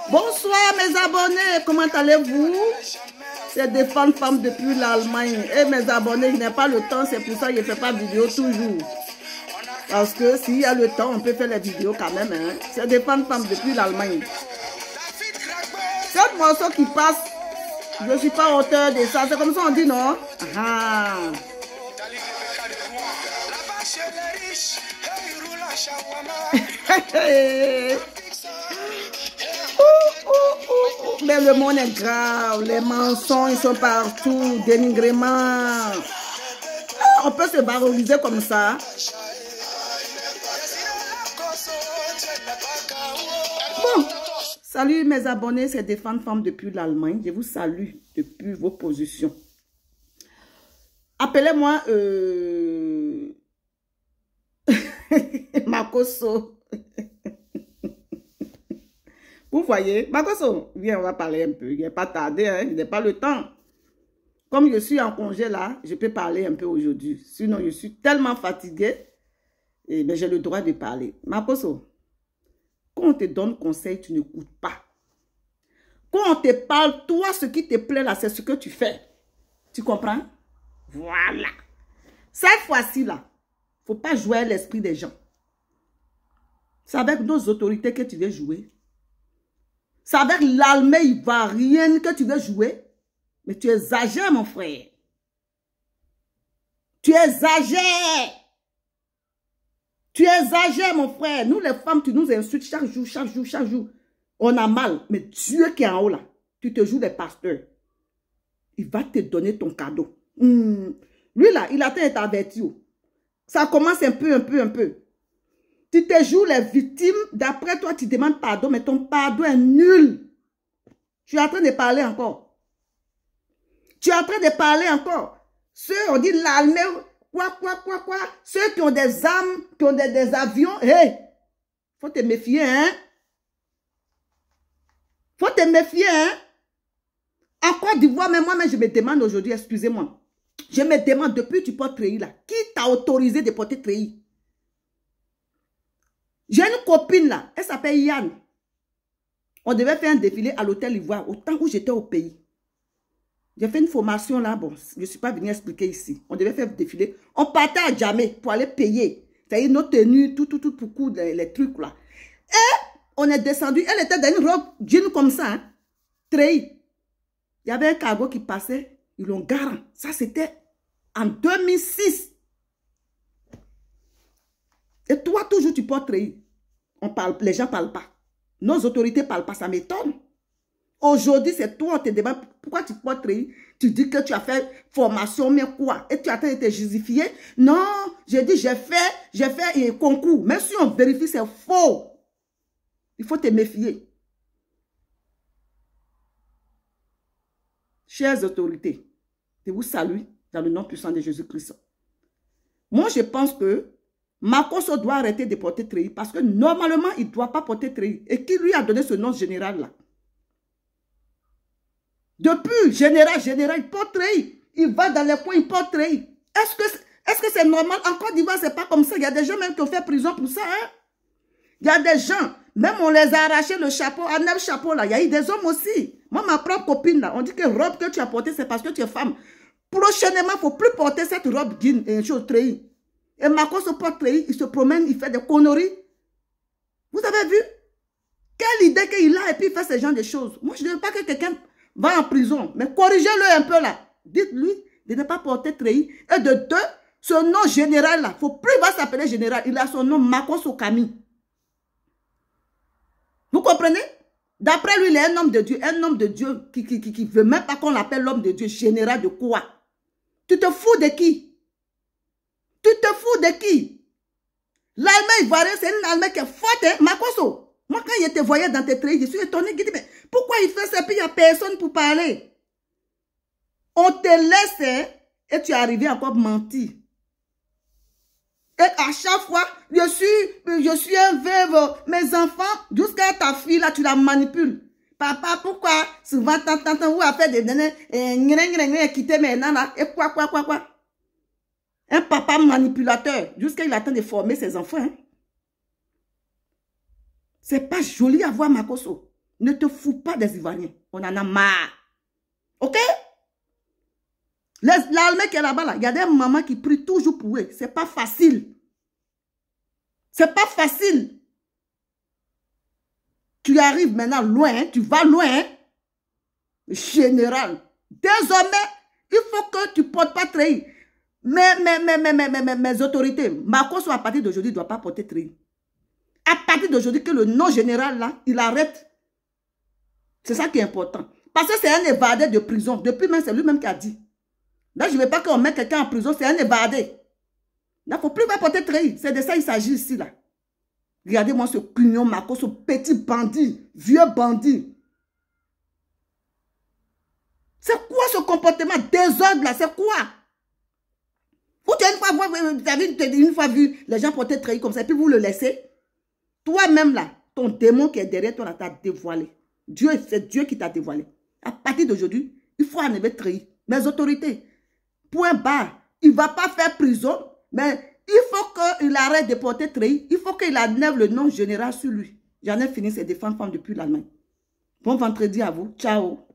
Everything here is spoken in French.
Bonsoir mes abonnés, comment allez-vous? C'est des femmes depuis l'Allemagne. Et mes abonnés, je n'ai pas le temps, c'est pour ça que je ne fais pas de vidéo toujours. Parce que s'il y a le temps, on peut faire les vidéos quand même. Hein. C'est des femmes depuis l'Allemagne. Cet morceau qui passe, je ne suis pas auteur de ça. C'est comme ça on dit, non? Ah. Mais le monde est grave, les mensonges sont partout, dénigrement. On peut se valoriser comme ça. Bon, salut mes abonnés, c'est des femmes depuis l'Allemagne. Je vous salue depuis vos positions. Appelez-moi Makoso. Vous voyez, Makoso, viens, on va parler un peu. Il n'est pas tardé, hein, il n'est pas le temps. Comme je suis en congé là, je peux parler un peu aujourd'hui. Sinon, je suis tellement fatiguée, et j'ai le droit de parler. Makoso, quand on te donne conseil, tu n'écoutes pas. Quand on te parle, toi, ce qui te plaît là, c'est ce que tu fais. Tu comprends? Voilà. Cette fois-ci là, il ne faut pas jouer à l'esprit des gens. C'est avec nos autorités que tu veux jouer. C'est avec l'armée ivoirienne que tu veux jouer. Mais tu exagères, mon frère. Tu exagères. Tu exagères, mon frère. Nous, les femmes, tu nous insultes chaque jour, chaque jour, chaque jour. On a mal. Mais Dieu qui est en haut là, tu te joues des pasteurs. Il va te donner ton cadeau. Lui là, il a été averti. Ça commence un peu. Tu te joues les victimes. D'après toi, tu demandes pardon, mais ton pardon est nul. Tu es en train de parler encore. Tu es en train de parler encore. Ceux, on dit l'armée, quoi. Ceux qui ont des armes, qui ont des avions, hey, faut te méfier, hein. Faut te méfier, hein. En Côte d'Ivoire, mais moi-même, je me demande aujourd'hui, excusez-moi. Je me demande, depuis que tu portes treillis là, qui t'a autorisé de porter treillis? J'ai une copine là, elle s'appelle Yann. On devait faire un défilé à l'hôtel Ivoire, au temps où j'étais au pays. J'ai fait une formation là, bon, je ne suis pas venue expliquer ici. On devait faire un défilé. On partait à Djamé pour aller payer. C'est-à-dire nos tenues, tout pour coudre les trucs là. Et on est descendu, elle était dans une robe jean comme ça, hein, treillis. Il y avait un cargo qui passait, ils l'ont garant. Ça, c'était en 2006. Et toi, toujours, tu portes treillis. Les gens ne parlent pas. Nos autorités ne parlent pas, ça m'étonne. Aujourd'hui, c'est toi, on te demande pourquoi tu portes treillis. Tu dis que tu as fait formation, mais quoi? Et tu attends de te justifier? Non, j'ai dit, j'ai fait un concours. Même si on vérifie, c'est faux. Il faut te méfier. Chères autorités, je vous salue dans le nom puissant de Jésus-Christ. Moi, je pense que Makoso doit arrêter de porter treillis parce que normalement, il ne doit pas porter treillis. Et qui lui a donné ce nom général là? Depuis général, il porte treillis. Il va dans les coins, il porte treillis. Est-ce que c'est normal? En Côte d'Ivoire, c'est pas comme ça. Il y a des gens même qui ont fait prison pour ça. Hein? Il y a des gens, même on les a arraché le chapeau, à 9 chapeaux là. Il y a eu des hommes aussi. Moi, ma propre copine là, on dit que robe que tu as portée, c'est parce que tu es femme. Prochainement, il ne faut plus porter cette robe jean et chose treillis. Et Makoso porte treillis, il se promène, il fait des conneries. Vous avez vu? Quelle idée qu'il a et puis il fait ce genre de choses. Moi, je ne veux pas que quelqu'un va en prison. Mais corrigez-le un peu là. Dites-lui de ne pas porter treillis. Et de deux, ce nom général là, il ne faut plus s'appeler général. Il a son nom Makoso Kami. Vous comprenez? D'après lui, il est un homme de Dieu. Un homme de Dieu qui ne veut même pas qu'on l'appelle l'homme de Dieu. Général de quoi? Tu te fous de qui? Tu te fous de qui? L'Allemagne ivoirienne, c'est une Allemagne qui est forte, hein? Makoso. Moi, quand il te voyait dans tes treillis, je suis étonné. Je dis, mais pourquoi il fait ça? Puis il n'y a personne pour parler. On te laisse, hein, et tu es arrivé encore mentir. Et à chaque fois, je suis un veuve. Mes enfants, jusqu'à ta fille, là, tu la manipules. Papa, pourquoi? Souvent, t'entends, vous avez fait des nénés, quitter maintenant, là. Et quoi? Un papa manipulateur, jusqu'à il attend de former ses enfants. Hein? C'est pas joli à voir, Makosso. Ne te fous pas des Ivoiriens. On en a marre. Ok? L'armée qui est là-bas, là, il y a des mamans qui prient toujours pour eux. C'est pas facile. C'est pas facile. Tu arrives maintenant loin, hein, tu vas loin. Hein? Général. Désormais, il faut que tu ne portes pas trahir. Mes autorités, Makosso, à partir d'aujourd'hui, ne doit pas porter trahir. À partir d'aujourd'hui, que le nom général, là, il arrête. C'est ça qui est important. Parce que c'est un évadé de prison. Depuis même, c'est lui-même qui a dit. Là, je ne veux pas qu'on mette quelqu'un en prison, c'est un évadé. Là, il ne faut plus porter trahir. C'est de ça qu'il s'agit ici, là. Regardez-moi ce clignon Makosso, ce petit bandit, vieux bandit. C'est quoi ce comportement désordre, là? C'est quoi? Vous avez une fois vu les gens porter trahir comme ça, et puis vous le laissez. Toi-même, là, ton démon qui est derrière toi, là, t'a dévoilé. C'est Dieu qui t'a dévoilé. À partir d'aujourd'hui, il faut enlever trahir. Mes autorités, point barre. Il ne va pas faire prison, mais il faut qu'il arrête de porter trahir. Il faut qu'il enlève le nom général sur lui. J'en ai fini ces défenses femmes depuis l'Allemagne. Bon vendredi à vous. Ciao.